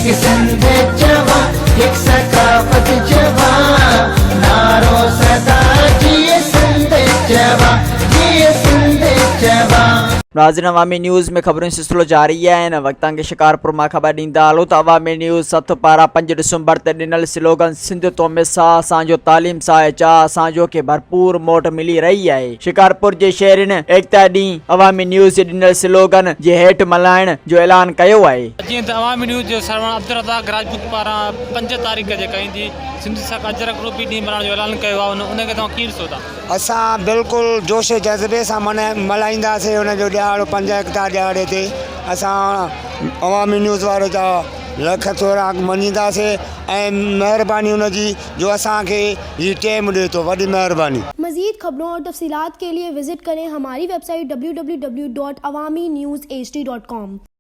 एक सिंध जवा, एक सकाफत जवा, नारो सदा जिए सिंध जवा, जिए सिंध जवा। नाज़रीन, अवामी न्यूज़ में खबरों से सिलसिलो जारी है। वक्तां के शिकारपुर मां खबर ॾींदा हलो तो अवामी न्यूज़ 7 पारा 5 दिसंबर ते ॾिनल स्लोगन सिंध तो मिसा असांजो तालीम सां चाह असांजो के भरपूर मोट मिली रही है। शिकारपुर जे शहरिन एकता ॾींहुं अवामी न्यूज़ जे ॾिनल स्लोगन जे हेठि मल्हाइण जो ऐलान कयो आहे। जीअं त अवामी न्यूज़ जो सरवण अब्दुल रज़ाक राजपूत पारां 5 तारीख़ जे कईं सिंध सां अजरक रूपी ॾींहुं मल्हाइण जो ऐलान कयो आहे। उनखे तव्हां कीअं ॾिसो था? असां बिल्कुलु जोश जज़्बे सां मल्हाईंदासीं हुनजो ॾियारो 5 एकता ॾियारे ते। असां अवामी न्यूज़ वारे जा लख थोरा मञींदासीं ऐं महिरबानी हुनजी जो असांखे हीउ टाइम ॾिए थो। वॾी महिरबानी। मज़ीद खबरों और तफसीलात के लिए विजिट करें हमारी वेबसाइट www.awamiNewsHD.com।